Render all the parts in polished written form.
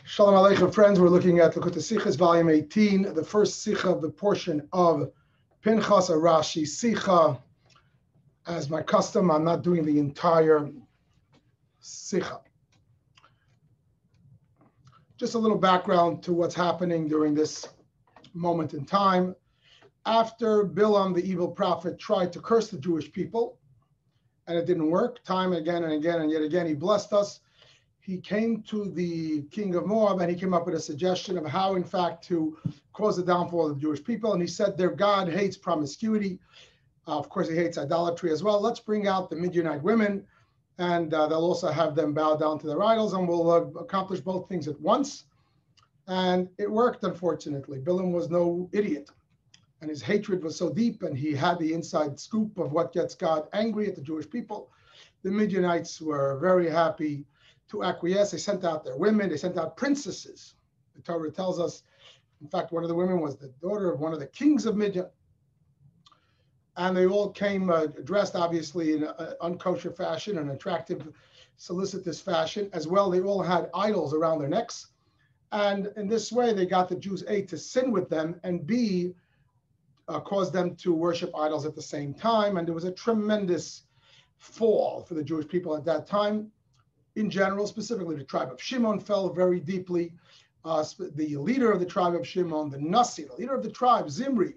Shalom Aleichem, friends. We're looking at Sichas, volume 18, the first Sicha of the portion of Pinchas, a Rashi Sicha. As my custom, I'm not doing the entire Sicha. Just a little background to what's happening during this moment in time. After Bilam, the evil prophet, tried to curse the Jewish people, and it didn't work, time and again and again and yet again, he blessed us. He came to the king of Moab and he came up with a suggestion of how, in fact, to cause the downfall of the Jewish people. And he said their God hates promiscuity. Of course, he hates idolatry as well. Let's bring out the Midianite women, and they'll also have them bow down to their idols, and we'll accomplish both things at once. And it worked, unfortunately. Bilam was no idiot, and his hatred was so deep, and he had the inside scoop of what gets God angry at the Jewish people. The Midianites were very happy to acquiesce. They sent out their women. They sent out princesses. The Torah tells us, in fact, one of the women was the daughter of one of the kings of Midian. And they all came dressed, obviously, in an unkosher fashion, an attractive, solicitous fashion. As well, they all had idols around their necks. And in this way, they got the Jews, A, to sin with them, and B, caused them to worship idols at the same time. And there was a tremendous fall for the Jewish people at that time. In general, specifically the tribe of Shimon fell very deeply. The leader of the tribe of Shimon, the Nasi, the leader of the tribe, Zimri,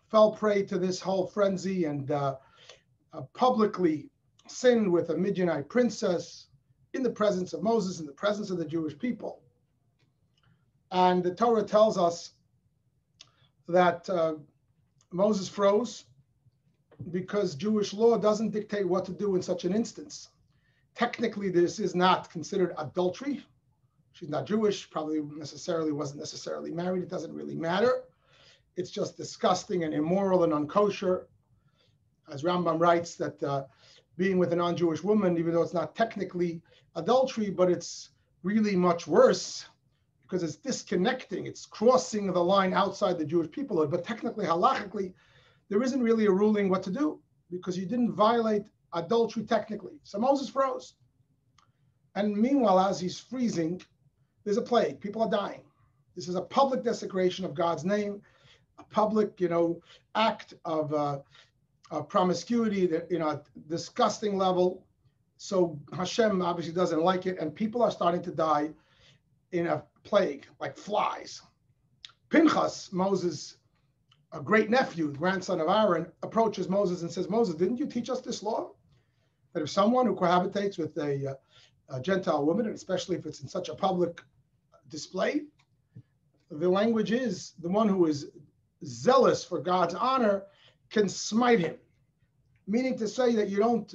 fell prey to this whole frenzy and publicly sinned with a Midianite princess in the presence of Moses, in the presence of the Jewish people. And the Torah tells us that Moses froze because Jewish law doesn't dictate what to do in such an instance. Technically, this is not considered adultery. She's not Jewish, probably wasn't necessarily married. It doesn't really matter. It's just disgusting and immoral and unkosher. As Rambam writes, that being with a non-Jewish woman, even though it's not technically adultery, but it's really much worse because it's disconnecting. It's crossing the line outside the Jewish people. But technically, halachically, there isn't really a ruling what to do because you didn't violate adultery technically. So Moses froze. And meanwhile, as he's freezing, there's a plague. People are dying. This is a public desecration of God's name, a public, act of promiscuity, that, a disgusting level. So Hashem obviously doesn't like it, and people are starting to die in a plague, like flies. Pinchas, Moses' a great nephew, grandson of Aaron, approaches Moses and says, Moses, didn't you teach us this law? That if someone who cohabitates with a Gentile woman, and especially if it's in such a public display, the language is the one who is zealous for God's honor can smite him. Meaning to say that you don't,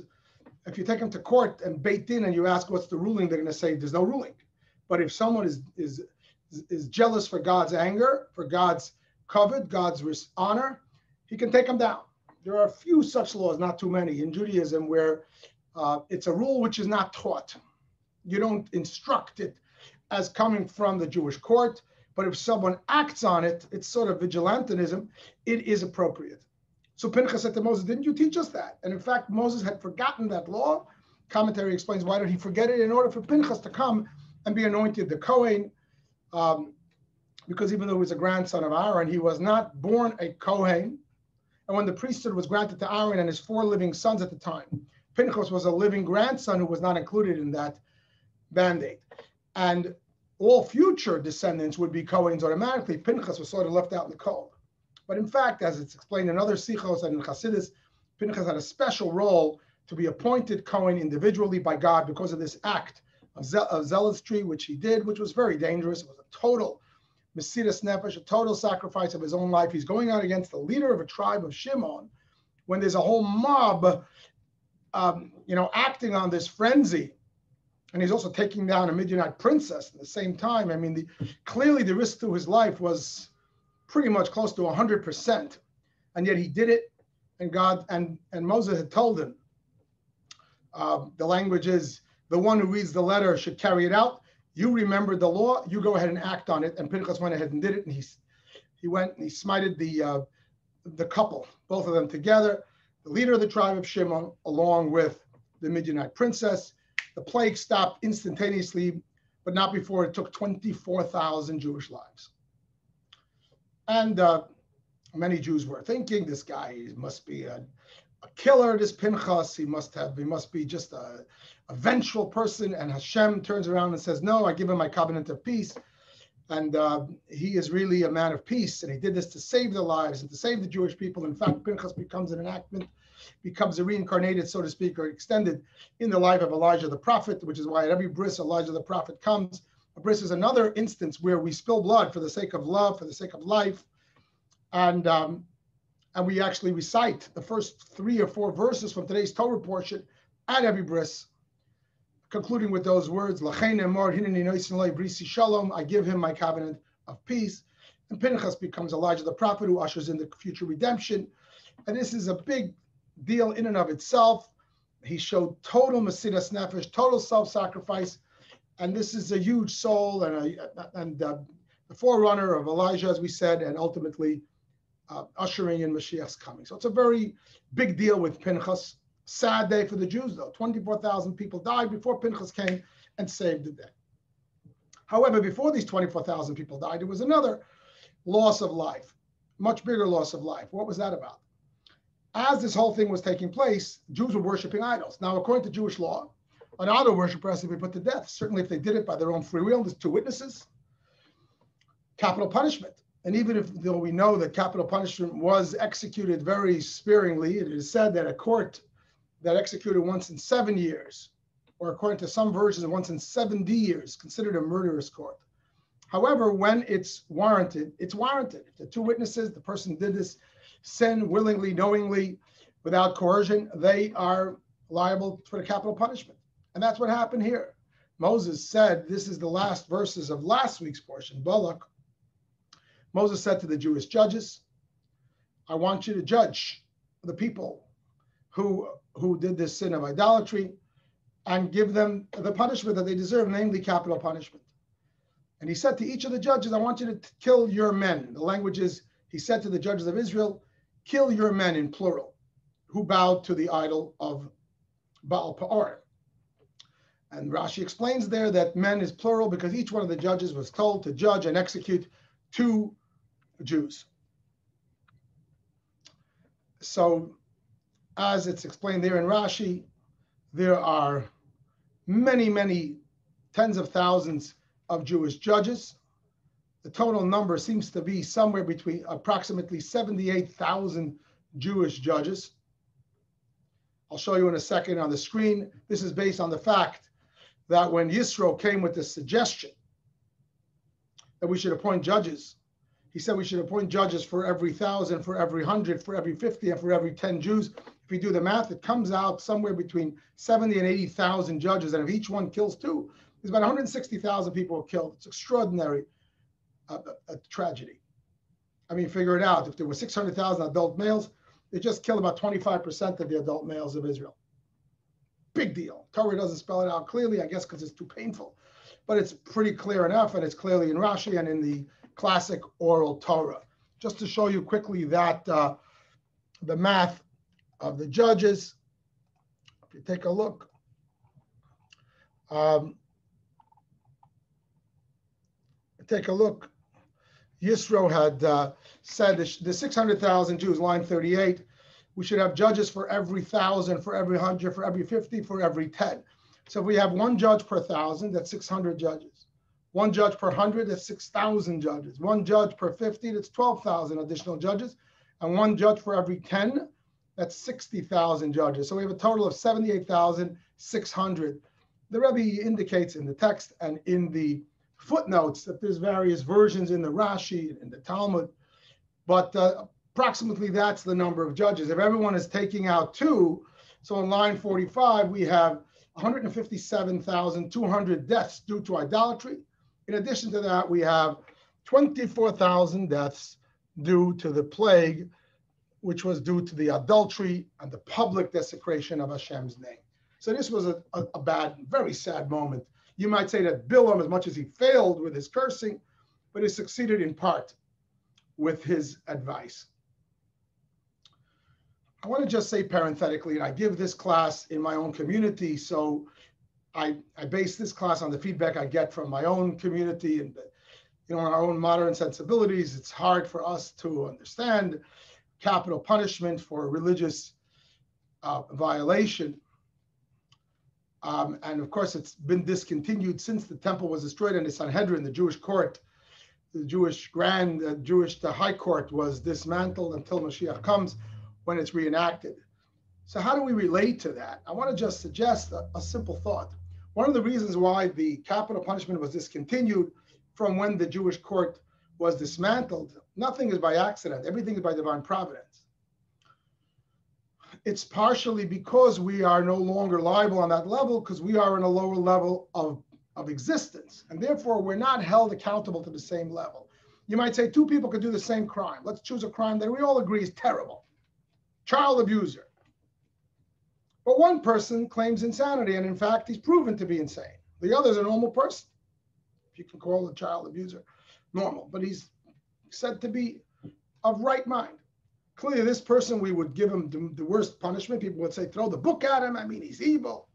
if you take him to court and bait in and you ask what's the ruling, they're going to say there's no ruling. But if someone is jealous for God's anger, for God's covet, God's honor, he can take him down. There are a few such laws, not too many, in Judaism where it's a rule which is not taught. You don't instruct it as coming from the Jewish court, but if someone acts on it, it's sort of vigilantism, it is appropriate. So Pinchas said to Moses, didn't you teach us that? And in fact, Moses had forgotten that law. Commentary explains why did he forget it? In order for Pinchas to come and be anointed the Kohen, because even though he was a grandson of Aaron, he was not born a Kohen. And when the priesthood was granted to Aaron and his 4 living sons at the time, Pinchas was a living grandson who was not included in that mandate. And all future descendants would be Kohens automatically. Pinchas was sort of left out in the cold. But in fact, as it's explained in other Sichos and in Chassidus, Pinchas had a special role to be appointed Kohen individually by God because of this act of zealotry, which he did, which was very dangerous. It was a total Mesiras Nefesh, a total sacrifice of his own life. He's going out against the leader of a tribe of Shimon when there's a whole mob, acting on this frenzy. And he's also taking down a Midianite princess at the same time. I mean, clearly the risk to his life was pretty much close to 100%. And yet he did it. And God and Moses had told him, the language is, the one who reads the letter should carry it out. You remembered the law, you go ahead and act on it. And Pinchas went ahead and did it. And he went and he smited the couple, both of them together, the leader of the tribe of Shimon, along with the Midianite princess. The plague stopped instantaneously, but not before it took 24,000 Jewish lives. And many Jews were thinking, this guy must be a killer, this Pinchas, he must be just a vengeful person. And Hashem turns around and says, no, I give him my covenant of peace. And he is really a man of peace. And he did this to save their lives and to save the Jewish people. In fact, Pinchas becomes an enactment, becomes a reincarnated, so to speak, or extended in the life of Elijah the prophet, which is why at every bris Elijah the prophet comes. A bris is another instance where we spill blood for the sake of love, for the sake of life. And we actually recite the first 3 or 4 verses from today's Torah portion at every bris, concluding with those words, Shalom, I give him my covenant of peace. And Pinchas becomes Elijah the prophet who ushers in the future redemption. And this is a big deal in and of itself. He showed total Mesiras Nefesh, total self-sacrifice. And this is a huge soul and the forerunner of Elijah, as we said, and ultimately ushering in Mashiach's coming. So it's a very big deal with Pinchas. Sad day for the Jews, though. 24,000 people died before Pinchas came and saved the day. However, before these 24,000 people died, there was another loss of life, much bigger loss of life. What was that about? As this whole thing was taking place, Jews were worshiping idols. Now, according to Jewish law, an idol worshiper has to be put to death. Certainly, if they did it by their own free will, there's 2 witnesses, capital punishment. And even though we know that capital punishment was executed very sparingly, it is said that a court that executed once in 7 years, or according to some versions, once in 70 years, considered a murderous court. However, when it's warranted, it's warranted. If the 2 witnesses, the person did this sin willingly, knowingly, without coercion, they are liable for the capital punishment. And that's what happened here. Moses said, this is the last verses of last week's portion, Balak. Moses said to the Jewish judges, I want you to judge the people who did this sin of idolatry and give them the punishment that they deserve, namely capital punishment. And he said to each of the judges, I want you to kill your men. The language is, he said to the judges of Israel, kill your men in plural, who bowed to the idol of Baal Peor. And Rashi explains there that men is plural because each one of the judges was told to judge and execute 2 Jews. So, as it's explained there in Rashi, there are many, many tens of thousands of Jewish judges. The total number seems to be somewhere between approximately 78,000 Jewish judges. I'll show you in a second on the screen. This is based on the fact that when Yisro came with the suggestion that we should appoint judges, he said we should appoint judges for every 1,000, for every 100, for every 50, and for every 10 Jews. If we do the math, it comes out somewhere between 70 and 80,000 judges. And if each one kills 2, there's about 160,000 people killed. It's extraordinary, a tragedy. I mean, figure it out. If there were 600,000 adult males, they just killed about 25% of the adult males of Israel. Big deal. Torah doesn't spell it out clearly, I guess, because it's too painful. But it's pretty clear enough, and it's clearly in Rashi and in the classic oral Torah. Just to show you quickly that the math of the judges, if you take a look, Yisro had said the 600,000 Jews, line 38, we should have judges for every 1,000, for every 100, for every 50, for every 10. So if we have 1 judge per 1,000, that's 600 judges. 1 judge per 100, that's 6,000 judges. 1 judge per 50, that's 12,000 additional judges. And 1 judge for every 10, that's 60,000 judges. So we have a total of 78,600. The Rabbi indicates in the text and in the footnotes that there's various versions in the Rashi, in the Talmud, but approximately that's the number of judges. If everyone is taking out 2, so in line 45, we have 157,200 deaths due to idolatry. In addition to that, we have 24,000 deaths due to the plague, which was due to the adultery and the public desecration of Hashem's name. So this was a bad, very sad moment. You might say that Bilam, as much as he failed with his cursing, but he succeeded in part with his advice. I want to just say parenthetically, and I give this class in my own community, so I base this class on the feedback I get from my own community and our own modern sensibilities. It's hard for us to understand capital punishment for a religious violation. And of course, it's been discontinued since the temple was destroyed and the Sanhedrin, the Jewish court, the Jewish the high court was dismantled until Mashiach comes, when it's reenacted. So how do we relate to that? I want to just suggest a simple thought. One of the reasons why the capital punishment was discontinued from when the Jewish court was dismantled, nothing is by accident. Everything is by divine providence. It's partially because we are no longer liable on that level, because we are in a lower level of existence. And therefore, we're not held accountable to the same level. You might say two people could do the same crime. Let's choose a crime that we all agree is terrible. Child abuser. But one person claims insanity, and in fact, he's proven to be insane. The other is a normal person, if you can call a child abuser normal, but he's said to be of right mind. Clearly, this person, we would give him the worst punishment. People would say, throw the book at him. I mean, he's evil.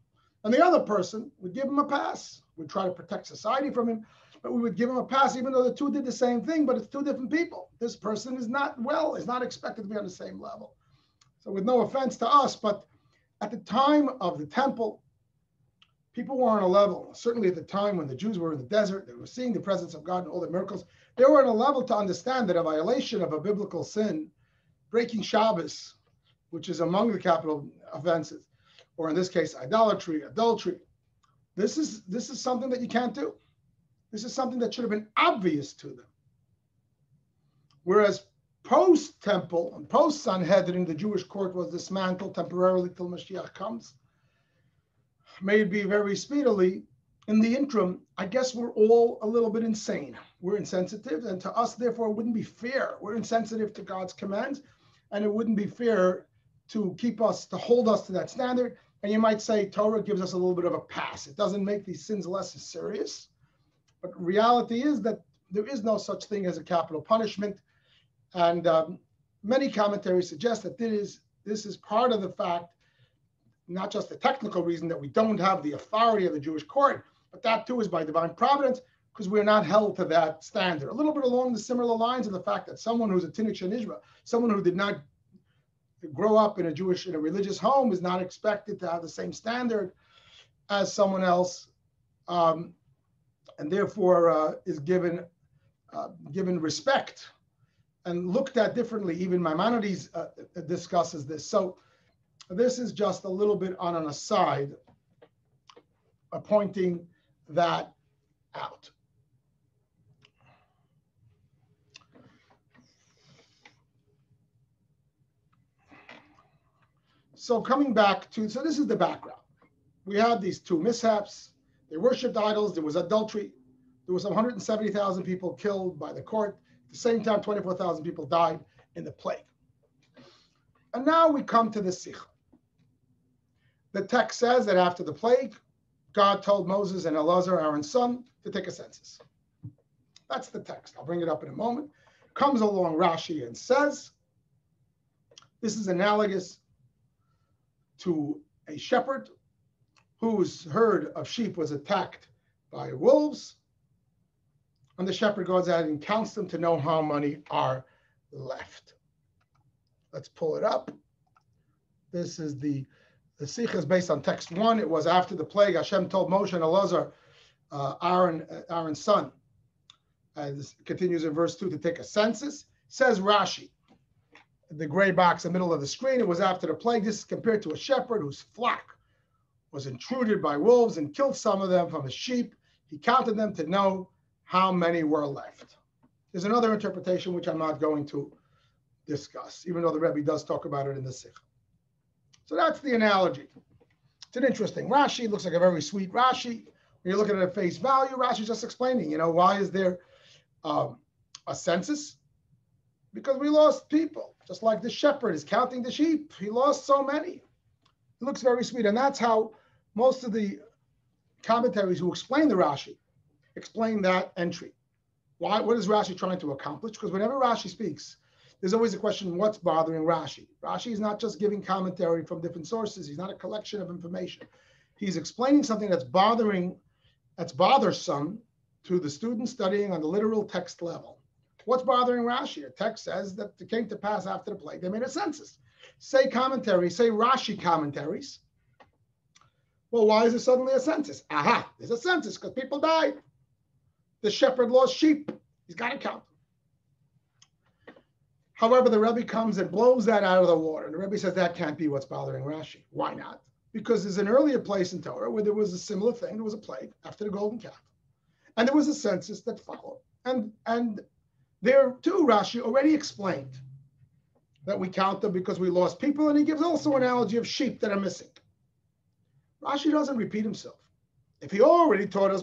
And the other person would give him a pass. We'd try to protect society from him, but we would give him a pass, even though the two did the same thing, but it's two different people. This person is not expected to be on the same level. So with no offense to us, but at the time of the temple, people were on a level, certainly at the time when the Jews were in the desert, they were seeing the presence of God and all the miracles. They were on a level to understand that a violation of a biblical sin, breaking Shabbos, which is among the capital offenses, or in this case, idolatry, adultery, this is something that you can't do. This is something that should have been obvious to them. Whereas post-temple and post-Sanhedrin, the Jewish court was dismantled temporarily till Mashiach comes. Maybe very speedily. In the interim, I guess we're all a little bit insane. We're insensitive, and to us, therefore, it wouldn't be fair. We're insensitive to God's commands, and it wouldn't be fair to hold us to that standard. And you might say Torah gives us a little bit of a pass. It doesn't make these sins less serious. But reality is that there is no such thing as a capital punishment. And many commentaries suggest that this is part of the fact, not just the technical reason that we don't have the authority of the Jewish court, but that too is by divine providence, because we're not held to that standard. A little bit along the similar lines of the fact that someone who's a Tinnik Shenishba, someone who did not grow up in a religious home, is not expected to have the same standard as someone else, and therefore is given respect and looked at differently. Even Maimonides discusses this. So this is just a little bit on an aside, pointing that out. So coming back to, so this is the background. We had these two mishaps. They worshipped idols. There was adultery. There was some 170,000 people killed by the court. At the same time, 24,000 people died in the plague. And now we come to the Sicha. The text says that after the plague, God told Moses and Elazar, Aaron's son, to take a census. That's the text. I'll bring it up in a moment. Comes along Rashi and says, this is analogous to a shepherd whose herd of sheep was attacked by wolves. And the shepherd goes out and counts them to know how many are left. Let's pull it up. This is the Sicha is based on text 1. It was after the plague. Hashem told Moshe and Elazar, Aaron's son, this continues in verse 2, to take a census. Says Rashi, the gray box in the middle of the screen, it was after the plague. This is compared to a shepherd whose flock was intruded by wolves and killed some of them from his sheep. He counted them to know how many were left. There's another interpretation which I'm not going to discuss, even though the Rabbi does talk about it in the Sicha. So that's the analogy. It's an interesting Rashi. It looks like a very sweet Rashi. When you're looking at it at face value, Rashi's just explaining, why is there a census? Because we lost people. Just like the shepherd is counting the sheep. He lost so many. It looks very sweet. And that's how most of the commentaries who explain the Rashi explain that entry. Why? What is Rashi trying to accomplish? Because whenever Rashi speaks, there's always a question, what's bothering Rashi? Rashi is not just giving commentary from different sources. He's not a collection of information. He's explaining something that's bothersome to the student studying on the literal text level. What's bothering Rashi? The text says that it came to pass after the plague. They made a census. Say commentaries, say Rashi commentaries. Well, why is there suddenly a census? Aha, there's a census because people died. The shepherd lost sheep. He's got to count them. However, the Rebbe comes and blows that out of the water. And the Rebbe says that can't be what's bothering Rashi. Why not? Because there's an earlier place in Torah where there was a similar thing. There was a plague after the golden calf. And there was a census that followed. And there too, Rashi already explained that we count them because we lost people. And he gives also an analogy of sheep that are missing. Rashi doesn't repeat himself. If he already taught us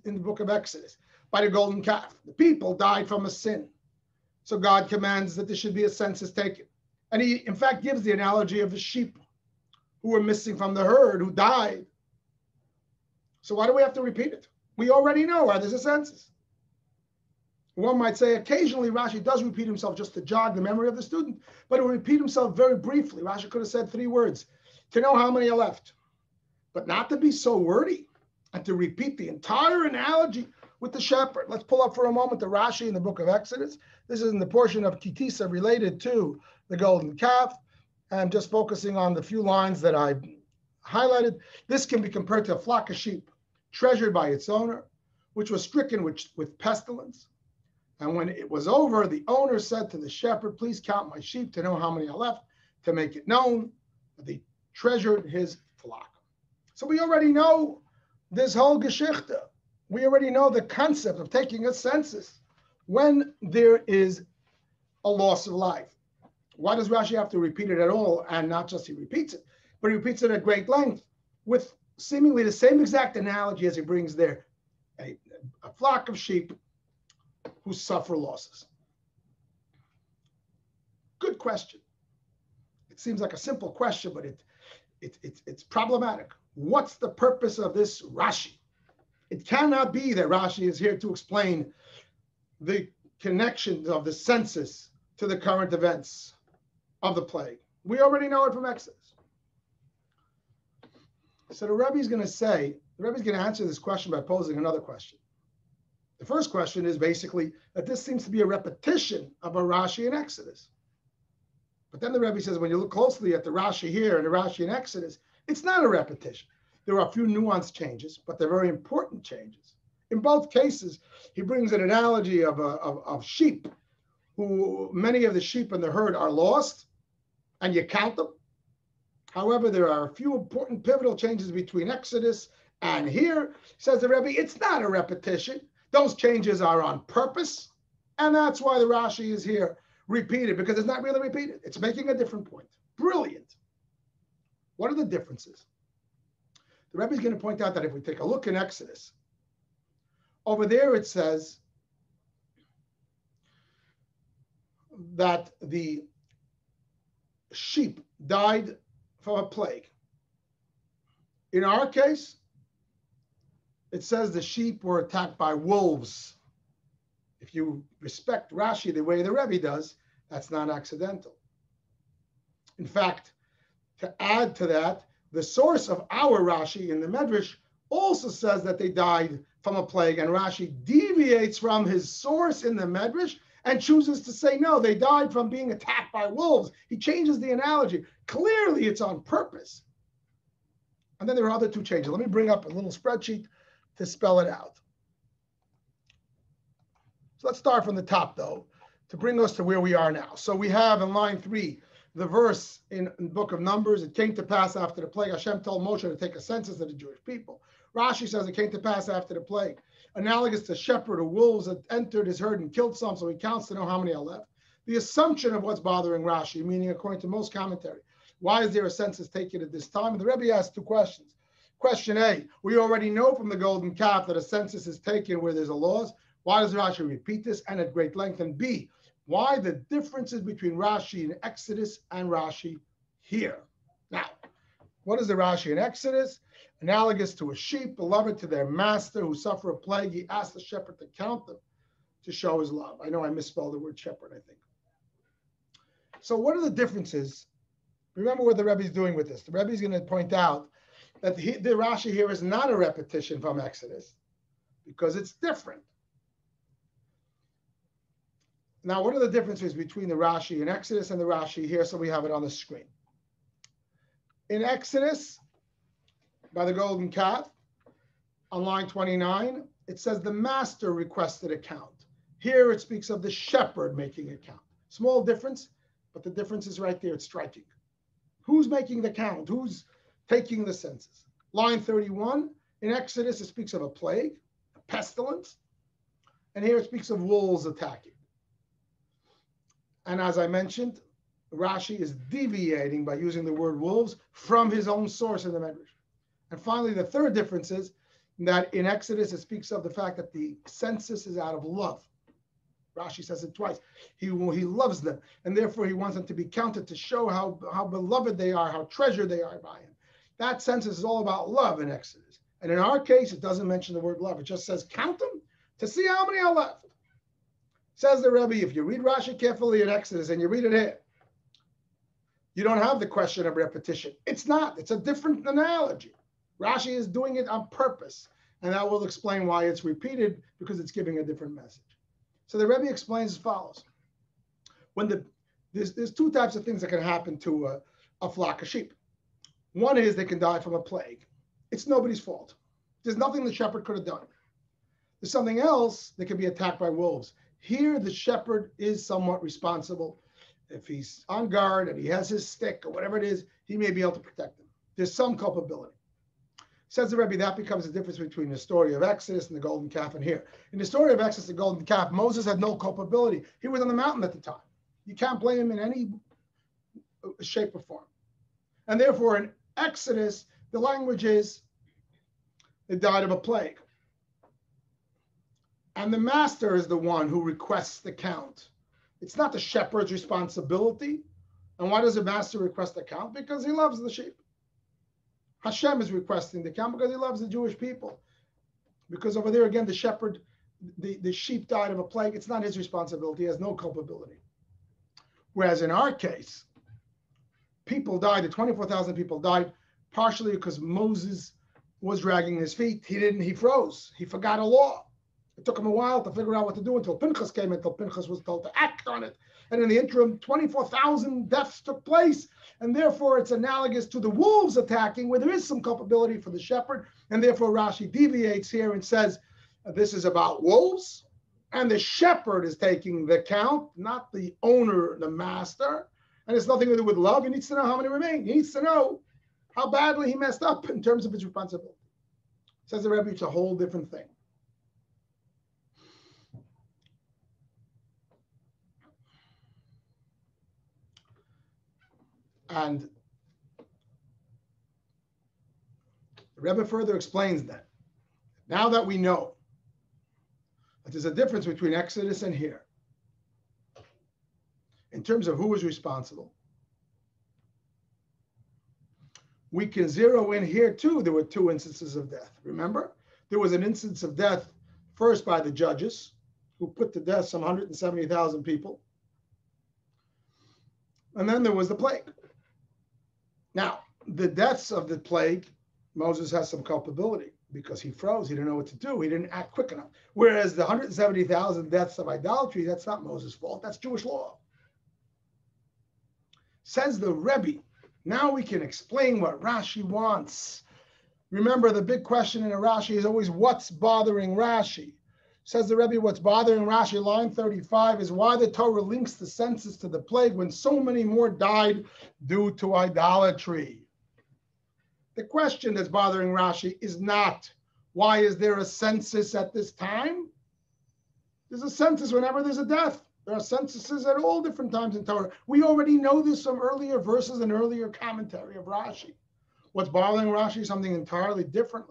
in the book of Exodus, by the golden calf, the people died from a sin. So God commands that there should be a census taken. And he, in fact, gives the analogy of the sheep who were missing from the herd, who died. So why do we have to repeat it? We already know why there's a census. One might say occasionally Rashi does repeat himself just to jog the memory of the student, but it will repeat himself very briefly. Rashi could have said 3 words, to know how many are left. But not to be so wordy and to repeat the entire analogy with the shepherd. Let's pull up for a moment the Rashi in the book of Exodus. This is in the portion of Kitisa related to the golden calf. I'm just focusing on the few lines that I've highlighted. This can be compared to a flock of sheep treasured by its owner, which was stricken with pestilence. And when it was over, the owner said to the shepherd, please count my sheep to know how many are left, to make it known that they treasured his flock. So we already know this whole Geschichte. We already know the concept of taking a census when there is a loss of life. Why does Rashi have to repeat it at all? And not just he repeats it, but he repeats it at great length with seemingly the same exact analogy as he brings there. A flock of sheep who suffer losses. Good question. It seems like a simple question, but it's problematic. What's the purpose of this Rashi? It cannot be that Rashi is here to explain the connections of the census to the current events of the plague. We already know it from Exodus. So the Rebbe's going to answer this question by posing another question. The first question is basically that this seems to be a repetition of a Rashi in Exodus. But then the Rebbe says, when you look closely at the Rashi here and the Rashi in Exodus, it's not a repetition. There are a few nuanced changes, but they're very important changes. In both cases, he brings an analogy of sheep, who many of the sheep in the herd are lost, and you count them. However, there are a few important pivotal changes between Exodus and here. Says the Rebbe, it's not a repetition. Those changes are on purpose, and that's why the Rashi is here repeated, because it's not really repeated. It's making a different point. Brilliant. What are the differences? The Rebbe is going to point out that if we take a look in Exodus, over there it says that the sheep died from a plague. In our case, it says the sheep were attacked by wolves. If you respect Rashi the way the Rebbe does, that's not accidental. In fact, to add to that, the source of our Rashi in the Medrash also says that they died from a plague, and Rashi deviates from his source in the Medrash and chooses to say, no, they died from being attacked by wolves. He changes the analogy. Clearly, it's on purpose. And then there are other 2 changes. Let me bring up a little spreadsheet to spell it out. So let's start from the top, though, to bring us to where we are now. So we have in line 3, the verse in the book of Numbers, it came to pass after the plague, Hashem told Moshe to take a census of the Jewish people. Rashi says it came to pass after the plague. Analogous to shepherd, who wolves had entered his herd and killed some, so he counts to know how many are left. The assumption of what's bothering Rashi, meaning according to most commentary, why is there a census taken at this time? And the Rebbe asks 2 questions. Question A, we already know from the golden calf that a census is taken where there's a loss. Why does Rashi repeat this and at great length? And B, why the differences between Rashi in Exodus and Rashi here? Now, what is the Rashi in Exodus? Analogous to a sheep, beloved to their master, who suffer a plague, he asked the shepherd to count them to show his love. I know I misspelled the word shepherd, I think. So what are the differences? Remember what the Rebbe is doing with this. The Rebbe is going to point out that the Rashi here is not a repetition from Exodus because it's different. Now, what are the differences between the Rashi in Exodus and the Rashi here? So we have it on the screen. In Exodus, by the golden calf, on line 29, it says the master requested account. Here it speaks of the shepherd making account. Small difference, but the difference is right there. It's striking. Who's making the count? Who's taking the census? Line 31, in Exodus, it speaks of a plague, a pestilence. And here it speaks of wolves attacking. And as I mentioned, Rashi is deviating by using the word wolves from his own source in the Medrash. And finally, the third difference is that in Exodus, it speaks of the fact that the census is out of love. Rashi says it twice. He loves them, and therefore he wants them to be counted to show how beloved they are, how treasured they are by him. That census is all about love in Exodus. And in our case, it doesn't mention the word love. It just says count them to see how many are left. Says the Rabbi, if you read Rashi carefully in Exodus and you read it here, you don't have the question of repetition. It's not. It's a different analogy. Rashi is doing it on purpose, and that will explain why it's repeated, because it's giving a different message. So the Rebbe explains as follows. When there's two types of things that can happen to a flock of sheep. One is they can die from a plague. It's nobody's fault. There's nothing the shepherd could have done. There's something else that can be attacked by wolves. Here, the shepherd is somewhat responsible. If he's on guard and he has his stick or whatever it is, he may be able to protect them. There's some culpability. Says the Rebbe, that becomes the difference between the story of Exodus and the golden calf and here. In the story of Exodus, the golden calf, Moses had no culpability. He was on the mountain at the time. You can't blame him in any shape or form. And therefore, in Exodus, the language is, they died of a plague. And the master is the one who requests the count. It's not the shepherd's responsibility. And why does the master request the count? Because he loves the sheep. Hashem is requesting the count because he loves the Jewish people. Because over there, again, the shepherd, the sheep died of a plague. It's not his responsibility. He has no culpability. Whereas in our case, people died, the 24,000 people died, partially because Moses was dragging his feet. He froze. He forgot a law. It took him a while to figure out what to do until Pinchas came, until Pinchas was told to act on it. And in the interim, 24,000 deaths took place. And therefore, it's analogous to the wolves attacking, where there is some culpability for the shepherd. And therefore, Rashi deviates here and says, this is about wolves. And the shepherd is taking the count, not the owner, the master. And it's nothing to do with love. He needs to know how many remain. He needs to know how badly he messed up in terms of his responsibility. Says the Rebbe, it's a whole different thing. And the Rebbe further explains that now that we know that there's a difference between Exodus and here, in terms of who was responsible, we can zero in here too. There were two instances of death. Remember, there was an instance of death first by the judges, who put to death some 170,000 people. And then there was the plague. Now, the deaths of the plague, Moses has some culpability because he froze. He didn't know what to do. He didn't act quick enough. Whereas the 170,000 deaths of idolatry, that's not Moses' fault. That's Jewish law. Says the Rebbe, now we can explain what Rashi wants. Remember, the big question in a Rashi is always what's bothering Rashi. Says the Rebbe, what's bothering Rashi, line 35, is why the Torah links the census to the plague when so many more died due to idolatry. The question that's bothering Rashi is not, why is there a census at this time? There's a census whenever there's a death. There are censuses at all different times in Torah. We already know this from earlier verses and earlier commentary of Rashi. What's bothering Rashi is something entirely different.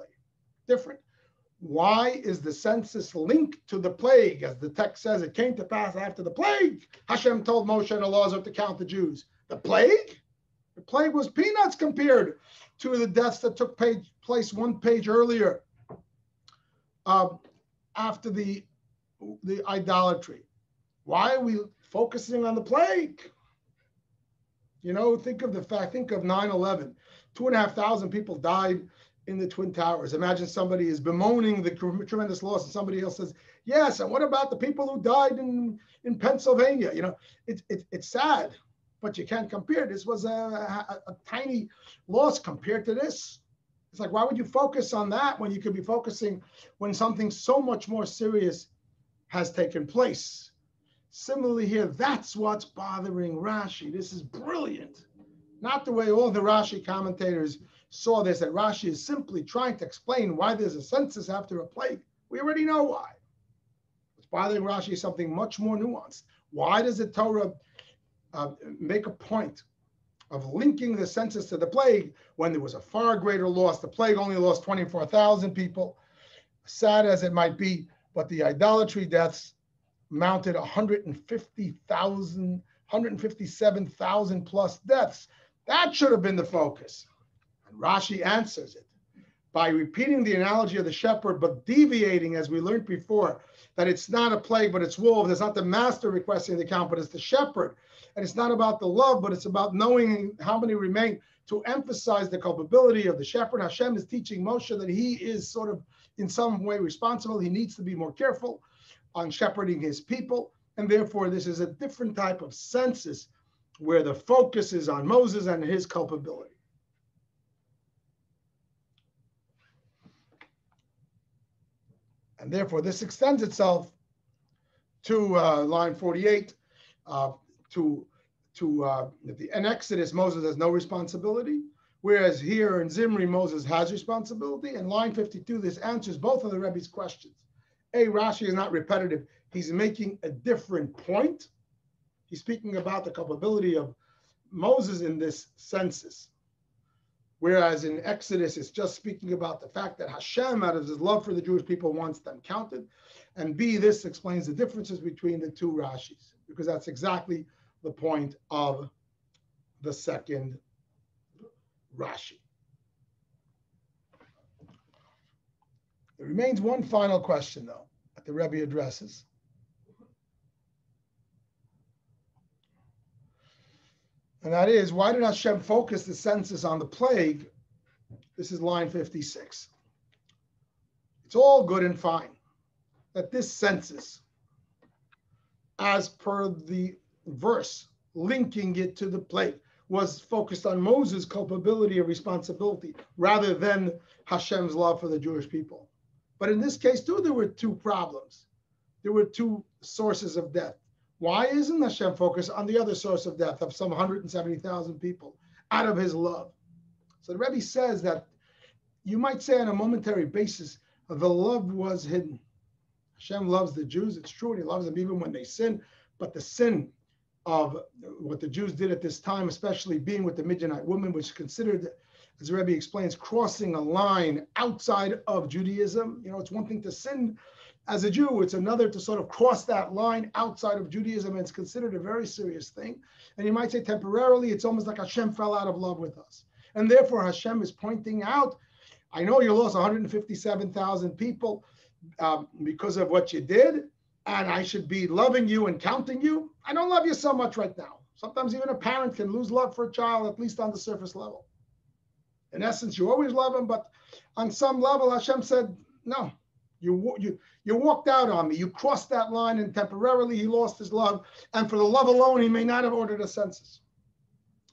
Why is the census linked to the plague? As the text says, it came to pass after the plague. Hashem told Moshe and Elazar to count the Jews. The plague? The plague was peanuts compared to the deaths that took place one page earlier after the idolatry. Why are we focusing on the plague? You know, think of 9/11. 2,500 people died in the Twin Towers. Imagine somebody is bemoaning the tremendous loss, and somebody else says, yes, and what about the people who died in Pennsylvania? You know, it's sad, but you can't compare. This was a tiny loss compared to this. It's like, why would you focus on that when you could be focusing when something so much more serious has taken place? Similarly here, that's what's bothering Rashi. This is brilliant. Not the way all the Rashi commentators saw this, that Rashi is simply trying to explain why there's a census after a plague. We already know why. What's bothering Rashi is something much more nuanced. Why does the Torah make a point of linking the census to the plague when there was a far greater loss? The plague only lost 24,000 people, sad as it might be, but the idolatry deaths mounted 157,000 plus deaths. That should have been the focus. And Rashi answers it by repeating the analogy of the shepherd, but deviating, as we learned before, that it's not a plague, but it's wolves. It's not the master requesting the count, but it's the shepherd. And it's not about the love, but it's about knowing how many remain, to emphasize the culpability of the shepherd. Hashem is teaching Moshe that he is sort of in some way responsible. He needs to be more careful on shepherding his people. And therefore, this is a different type of census where the focus is on Moses and his culpability. And therefore, this extends itself to line 48, in Exodus, Moses has no responsibility, whereas here in Zimri, Moses has responsibility. And line 52, this answers both of the Rebbe's questions. Rashi is not repetitive. He's making a different point. He's speaking about the culpability of Moses in this census. Whereas in Exodus, it's just speaking about the fact that Hashem, out of his love for the Jewish people, wants them counted. And B, this explains the differences between the two Rashis, because that's exactly the point of the second Rashi. There remains one final question, though, that the Rebbe addresses. And that is, why did Hashem focus the census on the plague? This is line 56. It's all good and fine that this census, as per the verse, linking it to the plague, was focused on Moses' culpability and responsibility rather than Hashem's love for the Jewish people. But in this case, too, there were two problems. There were two sources of death. Why isn't Hashem focused on the other source of death of some 170,000 people out of his love? So the Rebbe says that you might say on a momentary basis, the love was hidden. Hashem loves the Jews, it's true, and he loves them even when they sin, but the sin of what the Jews did at this time, especially being with the Midianite woman, which is considered, as the Rebbe explains, crossing a line outside of Judaism. You know, it's one thing to sin as a Jew, it's another to sort of cross that line outside of Judaism, and it's considered a very serious thing. And you might say temporarily, it's almost like Hashem fell out of love with us. And therefore, Hashem is pointing out, I know you lost 157,000 people because of what you did, and I should be loving you and counting you. I don't love you so much right now. Sometimes even a parent can lose love for a child, at least on the surface level. In essence, you always love him, but on some level, Hashem said, no, you walked out on me. You crossed that line, and temporarily he lost his love. And for the love alone, he may not have ordered a census.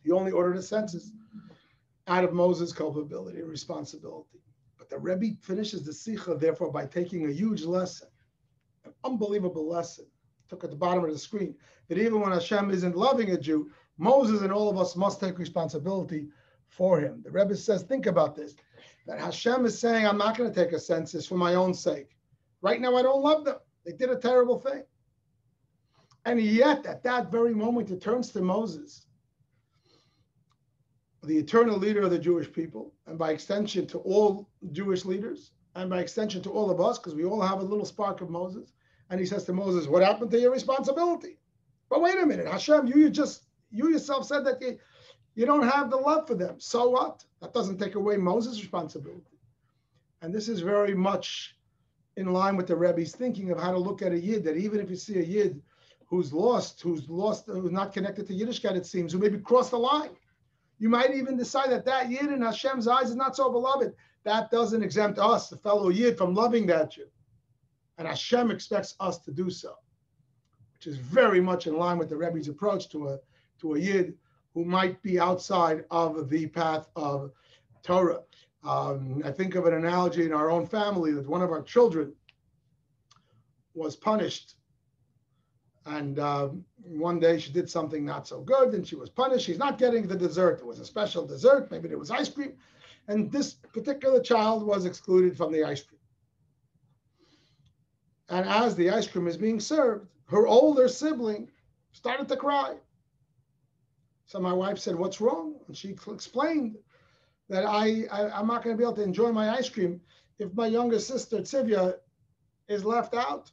He only ordered a census out of Moses' culpability and responsibility. But the Rebbe finishes the Sicha, therefore, by taking a huge lesson, an unbelievable lesson. Took at the bottom of the screen, that even when Hashem isn't loving a Jew, Moses and all of us must take responsibility for him. The Rebbe says, think about this, that Hashem is saying, I'm not going to take a census for my own sake. Right now, I don't love them. They did a terrible thing. And yet, at that very moment, it turns to Moses, the eternal leader of the Jewish people, and by extension to all Jewish leaders, and by extension to all of us, because we all have a little spark of Moses. And he says to Moses, what happened to your responsibility? But wait a minute, Hashem, you yourself said that you don't have the love for them. So what? That doesn't take away Moses' responsibility. And this is very much in line with the Rebbe's thinking of how to look at a Yid, that even if you see a Yid who's lost, who's not connected to Yiddishkeit, it seems, who maybe crossed the line. You might even decide that that Yid in Hashem's eyes is not so beloved. That doesn't exempt us, the fellow Yid, from loving that Jew. And Hashem expects us to do so, which is very much in line with the Rebbe's approach to a Yid who might be outside of the path of Torah. I think of an analogy in our own family that one of our children was punished. And one day she did something not so good and she was punished. She's not getting the dessert. It was a special dessert. Maybe there was ice cream. And this particular child was excluded from the ice cream. And as the ice cream is being served, her older sibling started to cry. So my wife said, "What's wrong?" And she explained that I'm not going to be able to enjoy my ice cream if my younger sister, Tzivya, is left out.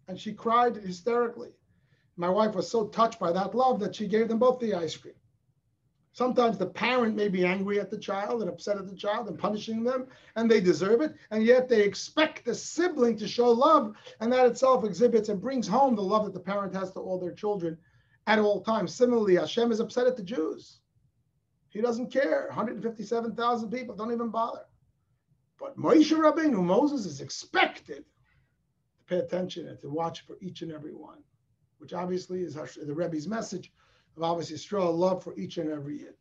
And she cried hysterically. My wife was so touched by that love that she gave them both the ice cream. Sometimes the parent may be angry at the child and upset at the child and punishing them, and they deserve it, and yet they expect the sibling to show love, and that itself exhibits and brings home the love that the parent has to all their children at all times. Similarly, Hashem is upset at the Jews. He doesn't care. 157,000 people don't even bother. But Moshe Rabbeinu, Moses, is expected to pay attention and to watch for each and every one, which obviously is the Rebbe's message of obviously strong love for each and every Yid.